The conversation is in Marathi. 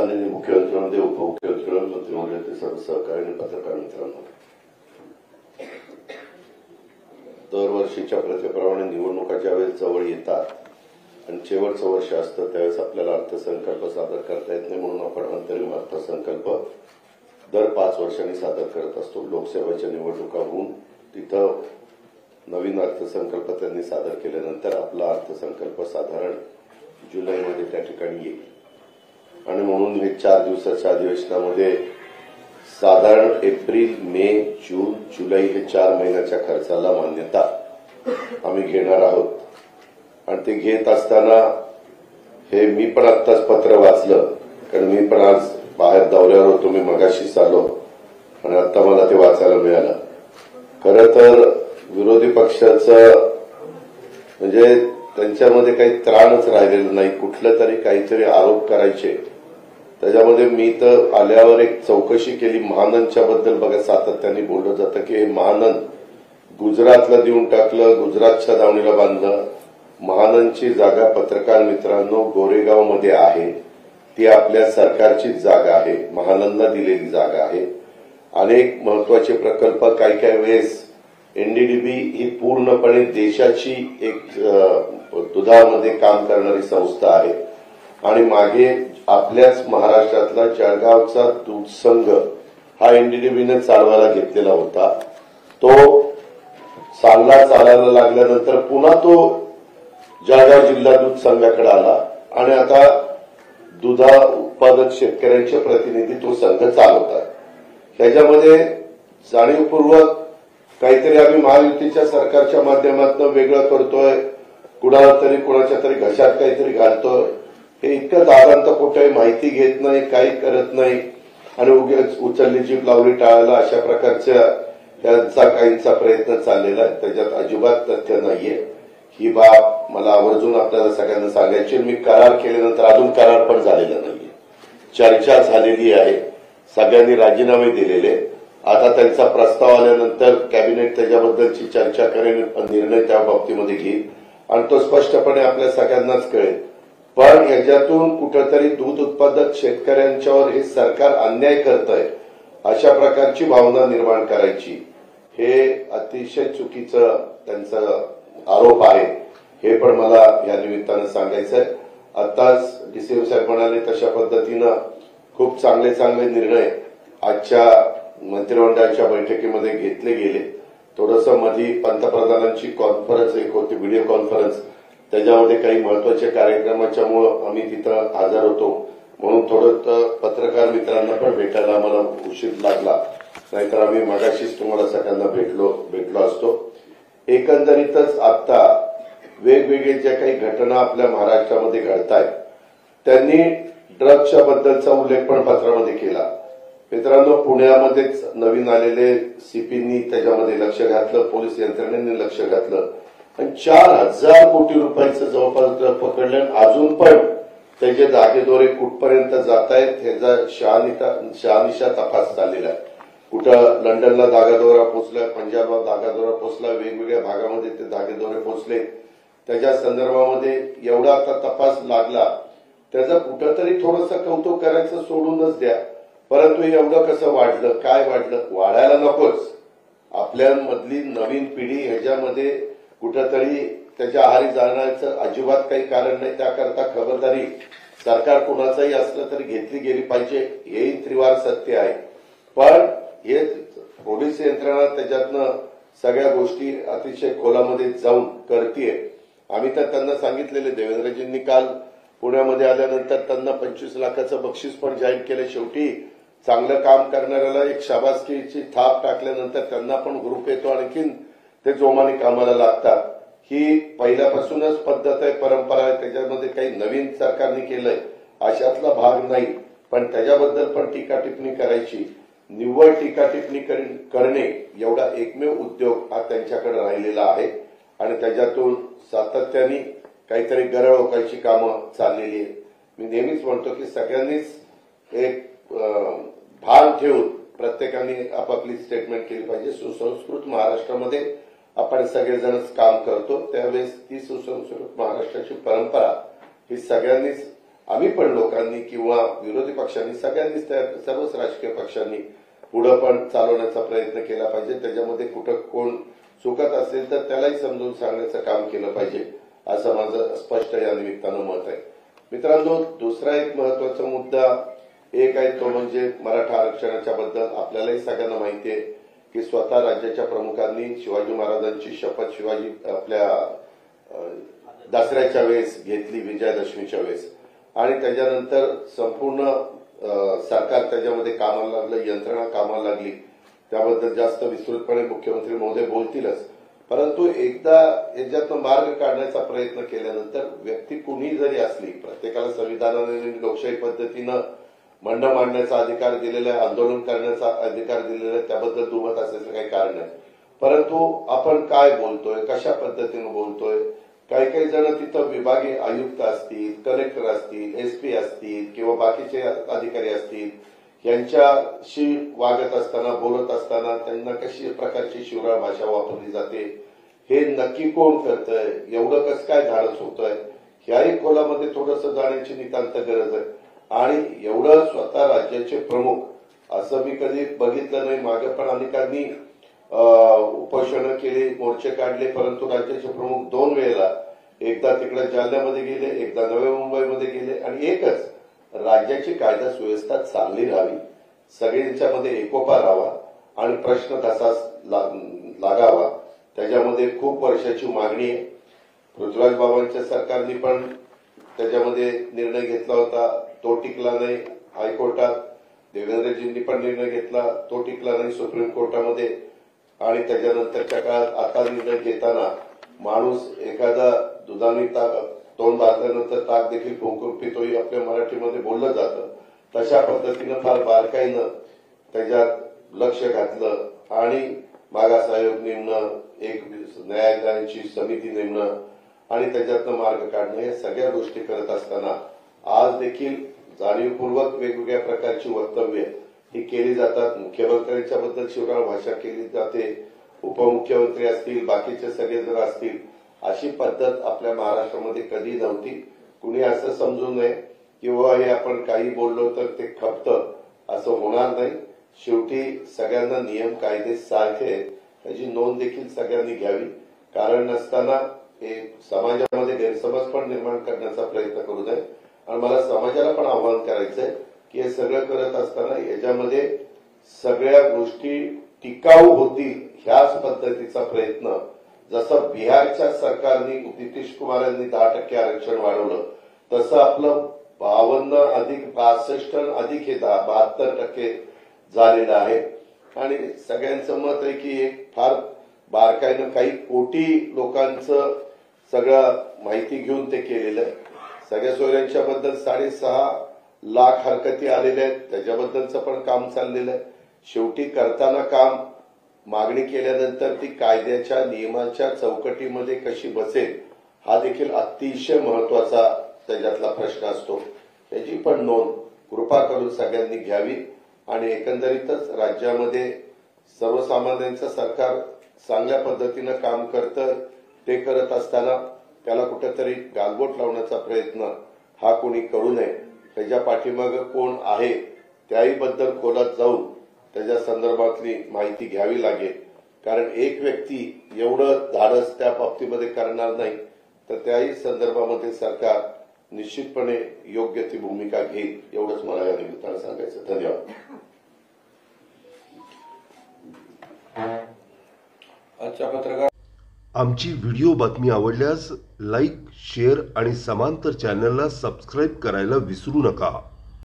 माननीय मुख्यमंत्री उपमुख्यमंत्री मंत्रिमंडळातील सर्व सहकारी आणि पत्रकार मित्रांनो, दरवर्षीच्या प्रथेप्रमाणे निवडणुका ज्यावेळेस जवळ येतात आणि शेवटचं वर्ष असतं त्यावेळेस आपल्याला अर्थसंकल्प सादर करता येत नाही, म्हणून आपण अंतरिम अर्थसंकल्प दर 5 वर्षांनी सादर करत असतो। लोकसभेच्या निवडणुका होऊन तिथं नवीन अर्थसंकल्प त्यांनी सादर केल्यानंतर आपला अर्थसंकल्प साधारण जुलैमध्ये त्या ठिकाणी येईल आणि म्हणून हे 4 दिवसाच्या अधिवेशनामध्ये साधारण एप्रिल, मे, जून, जुलै हे 4 महिन्याच्या खर्चाला मान्यता आम्ही घेणार आहोत। आणि ते घेत असताना हे मी पण आत्ताच पत्र वाचलं, कारण मी पण आज बाहेर दौऱ्यावर होतो, मी मगाशीच आलो आणि आता मला ते वाचायला मिळालं। खरं तर विरोधी पक्षाचं म्हणजे त्यांच्यामध्ये काही त्राणच राहिलेलं नाही, कुठलं तरी काहीतरी आरोप करायचे। त्याच्यामध्ये मी तर आल्यावर एक चौकशी केली महानंदच्या बद्दल। बघा, सातत्याने बोललं जातं की हे महानंद गुजरातला देऊन टाकलं, गुजरातच्या दावणीला बांधलं। महानंदची जागा पत्रकार मित्रांनो गोरेगावमध्ये आहे, ती आपल्या सरकारचीच जागा आहे, महानंदला दिलेली जागा आहे। अनेक महत्वाचे प्रकल्प काही वेळेस एनडीडीबी ही पूर्णपणे देशाची एक दुधामध्ये काम करणारी संस्था आहे आणि मागे आपल्याच महाराष्ट्रातला जळगावचा दूध संघ हा एनडीडीबीने चालवायला घेतलेला होता। तो चालायला लागल्यानंतर पुन्हा तो जळगाव जिल्हा दूध संघाकडे आला आणि आता दुधा उत्पादक शेतकऱ्यांचे प्रतिनिधी तो संघ चालवतात। त्याच्यामध्ये जाणीवपूर्वक काहीतरी आम्ही महायुतीच्या सरकारच्या माध्यमातून वेगळं करतोय, कुणाच्या तरी घशात काहीतरी घालतोय, हे इतकं दादांत कुठे माहिती घेत नाही, काही करत नाही आणि उगीच उचलली जीभ लावली टाळायला अशा प्रकारच्या त्यांचा काहींचा प्रयत्न चाललेला आहे। त्याच्यात अजिबात तथ्य नाहीये। ही बाब मला आवर्जून आपल्याला सगळ्यांना सांगायची। मी करार केल्यानंतर अजून करार पण झालेला नाहीये, चर्चा झालेली आहे, सगळ्यांनी राजीनामे दिलेले। आता त्यांचा प्रस्ताव आल्यानंतर कॅबिनेट त्याच्याबद्दलची चर्चा करेल, निर्णय त्या बाबतीमध्ये घेईल आणि तो स्पष्टपणे आपल्या सगळ्यांनाच कळेल। पण याच्यातून कुठेतरी दूध उत्पादक शेतकऱ्यांच्यावर हे सरकार अन्याय करतंय अशा प्रकारची भावना निर्माण करायची, हे अतिशय चुकीचं त्यांचा आरोप आहे, हे पण मला या निमित्तानं सांगायचंय। आताच डीसीएम साहेब म्हणाले तशा पद्धतीनं खूप चांगले निर्णय आजच्या मंत्रिमंडळाच्या बैठकीमध्ये घेतले गेले। थोडंसं मधी पंतप्रधानांची कॉन्फरन्स एक होती, व्हिडिओ कॉन्फरन्स, त्याच्यामध्ये काही महत्वाच्या कार्यक्रमाच्यामुळे आम्ही तिथं हजर होतो, म्हणून थोडं पत्रकार मित्रांना पण भेटायला आम्हाला उशीर लागला, नाहीतर आम्ही मगाशीच तुम्हाला सगळ्यांना भेटलो असतो। एकंदरीतच आता वेगवेगळे ज्या काही घटना आपल्या महाराष्ट्रामध्ये घडतायत, त्यांनी ड्रग्सच्या बद्दलचा उल्लेख पण पत्रामध्ये केला। मित्रांनो, पुण्यामध्येच नवीन आलेले सीपींनी त्याच्यामध्ये लक्ष घातलं, पोलीस यंत्रणेने लक्ष घातलं आणि 4000 कोटी रुपयाचं जवळपास पकडलं। अजून पण त्याचे धागेदोरे कुठपर्यंत जात आहेत ह्याचा शहानिशा तपास चाललेला आहे। कुठं लंडनला धागादोरा पोचला, पंजाबला धागादोरा पोचला, वेगवेगळ्या भागामध्ये ते धागेदोरे पोचले। त्याच्या संदर्भामध्ये एवढा आता तपास लागला, त्याचं कुठंतरी थोडंसं कौतुक करायचं सोडूनच द्या, परंतु एवढं कसं वाढलं, काय वाढलं, वाढायला नकोच। आपल्यामधली नवीन पिढी ह्याच्यामध्ये कुठंतरी त्याच्या आहारी जाण्याचं अजिबात काही कारण नाही, त्याकरता खबरदारी सरकार कुणाचंही असलं तरी घेतली गेली पाहिजे, हेही त्रिवार सत्य आहे। पण हे पोलीस यंत्रणा त्याच्यातनं सगळ्या गोष्टी अतिशय खोलामध्ये जाऊन करतीये। आम्ही तर त्यांना सांगितलेले, देवेंद्रजींनी काल पुण्यामध्ये आल्यानंतर त्यांना 25 लाखाचं बक्षीस पण जाहीर केलं। शेवटी चांगलं काम करणाऱ्याला एक शाबासकीची थाप टाकल्यानंतर त्यांना पण हुरूप येतो, आणखीन ते जोमाने कामाला लागतात। ही पहिल्यापासूनच पद्धत आहे, परंपरा आहे, त्याच्यामध्ये काही नवीन सरकारने केलंय अशातला भाग नाही। पण त्याच्याबद्दल पण टीका टिप्पणी करायची, निव्वळ टीका टिप्पणी करणे एवढा एकमेव उद्योग हा त्यांच्याकडे राहिलेला आहे आणि त्याच्यातून सातत्याने काहीतरी गरळ ओकायची कामं चाललेली आहे। मी नेहमीच म्हणतो की सगळ्यांनीच एक भान ठेवून प्रत्येकाने आपापली स्टेटमेंट केली पाहिजे। सुसंस्कृत महाराष्ट्रामध्ये आपण सगळेजणच काम करतो, त्यावेळेस ती सुसंस्कृत महाराष्ट्राची परंपरा ही सगळ्यांनीच आम्ही पण लोकांनी किंवा विरोधी पक्षांनी सगळ्यांनीच सर्वच राजकीय पक्षांनी पुढे पण चालवण्याचा प्रयत्न केला पाहिजे। त्याच्यामध्ये कुठं कोण चुकत असेल तर त्यालाही समजून सांगण्याचं काम केलं पाहिजे असं माझं स्पष्ट या निमित्तानं मत आहे। मित्रांनो, दुसरा एक महत्वाचा मुद्दा एक आहे तो म्हणजे मराठा आरक्षणाच्या बद्दल आपल्यालाही सगळ्यांना माहिती आहे की स्वतः राज्याच्या प्रमुखांनी शिवाजी महाराजांची शपथ शिवाजी आपल्या दसऱ्याच्या वेळेस घेतली, विजयादशमीच्या वेळेस, आणि त्याच्यानंतर संपूर्ण सरकार त्याच्यामध्ये कामाला लागलं, यंत्रणा कामाला लागली। त्याबद्दल जास्त विस्तृतपणे मुख्यमंत्री महोदय बोलतीलच, परंतु एकदा याच्यातून मार्ग काढण्याचा प्रयत्न केल्यानंतर व्यक्ती कुणी जरी असली, प्रत्येकाला संविधानाने लोकशाही पद्धतीनं म्हणणं मांडण्याचा अधिकार दिलेला आहे, आंदोलन करण्याचा अधिकार दिलेला आहे, त्याबद्दल दुमत असल्याचं काही कारण नाही। परंतु आपण काय बोलतोय, कशा पद्धतीने बोलतोय, काही काही जण तिथं विभागीय आयुक्त असतील, कलेक्टर असतील, एसपी असतील किंवा बाकीचे अधिकारी असतील, यांच्याशी वागत असताना बोलत असताना त्यांना कशी प्रकारची शिवराळ भाषा वापरली जाते, हे नक्की कोण करतंय, एवढं कसं काय धाडस होतंय, ह्याही खोलामध्ये थोडंसं जाण्याची नितांत गरज आहे। आणि एवढं स्वतः राज्याचे प्रमुख असं मी कधी बघितलं नाही। मागे पण अनेकांनी उपोषण केले, मोर्चे काढले, परंतु राज्याचे प्रमुख 2 वेळेला, एकदा तिकडे जालन्यामध्ये गेले, एकदा नवी मुंबईमध्ये गेले, आणि एकच राज्याची कायदा सुव्यवस्था चांगली राहावी, सगळ्यांच्यामध्ये एकोपा राहावा आणि प्रश्न तसाच लागावा, त्याच्यामध्ये खूप वर्षाची मागणी आहे। पृथ्वीराज बाबांच्या सरकारने पण त्याच्यामध्ये निर्णय घेतला होता, तो टिकला नाही हायकोर्टात। देवेंद्रजींनी पण निर्णय घेतला, तो टिकला नाही सुप्रीम कोर्टामध्ये। आणि त्याच्यानंतरच्या काळात आता निर्णय घेताना माणूस एखादा दुधाने तोंड बांधल्यानंतर ताक देखील फुंकून पितोही आपल्या मराठीमध्ये बोललं जातं, तशा पद्धतीनं फार बारकाईनं त्याच्यात लक्ष घातलं आणि मागास आयोग नेमणं, एक न्यायालयाची समिती नेमणं आणि त्याच्यातनं मार्ग काढणं, या सगळ्या गोष्टी करत असताना आज देखील जाणीवपूर्वक वेगवेगळ्या प्रकारची वक्तव्य ही केली जातात। मुख्यमंत्र्यांच्या बद्दल शिवराळ भाषा केली जाते, उपमुख्यमंत्री असतील, बाकीचे सगळे जण असतील, अशी पद्धत आपल्या महाराष्ट्रामध्ये कधी नव्हती। कुणी असं समजू नये किंवा हे आपण काही बोललो तर ते खपतं, असं होणार नाही। शेवटी सगळ्यांना नियम कायदे सारखे आहेत त्याची नोंद देखील सगळ्यांनी घ्यावी। कारण नसताना हे समाजामध्ये गैरसमज पण निर्माण करण्याचा प्रयत्न करू नये। आणि मला समाजाला पण आवाहन करायचंय की हे सगळं करत असताना याच्यामध्ये सगळ्या गोष्टी टिकाऊ होतील ह्याच पद्धतीचा प्रयत्न, जसं बिहारच्या सरकारने नितीश कुमार यांनी 10% आरक्षण वाढवलं, तसं आपलं 52 अधिक 62 अधिक हे 72% झालेलं आहे। आणि सगळ्यांचं मत आहे की एक फार बारकाईनं काही कोटी लोकांचं सगळं माहिती घेऊन ते केलेलं आहे। सगळ्या सोयऱ्यांच्या बद्दल 6.5 लाख हरकती आलेल्या आहेत, त्याच्याबद्दलचं पण काम चाललेलं आहे। शेवटी करताना काम मागणी केल्यानंतर ती कायद्याच्या नियमाच्या चौकटीमध्ये कशी बसेल हा देखील अतिशय महत्वाचा त्याच्यातला प्रश्न असतो। याची पण नोंद कृपा करून सगळ्यांनी घ्यावी। आणि एकंदरीतच राज्यामध्ये सर्वसामान्यांचं सरकार चांगल्या पद्धतीनं काम करतं, ते करत असताना त्याला कुठेतरी गालबोट लावण्याचा प्रयत्न हा कोणी करू नये। त्याच्या पाठीमागे कोण आहे त्याही बद्दल खोलात जाऊन त्याच्या संदर्भातली माहिती घ्यावी लागेल। कारण एक व्यक्ती एवढं धाडस त्या बाबतीमध्ये करणार नाही, तर त्याही संदर्भामध्ये सरकार निश्चितपणे योग्य ती भूमिका घेईल, एवढंच मला या निमित्तानं सांगायचं। धन्यवाद। आजच्या पत्रकार आमची व्हिडिओ बातमी आवडल्यास लाईक, शेअर आणि समांतर चॅनलला सबस्क्राईब करायला विसरू नका।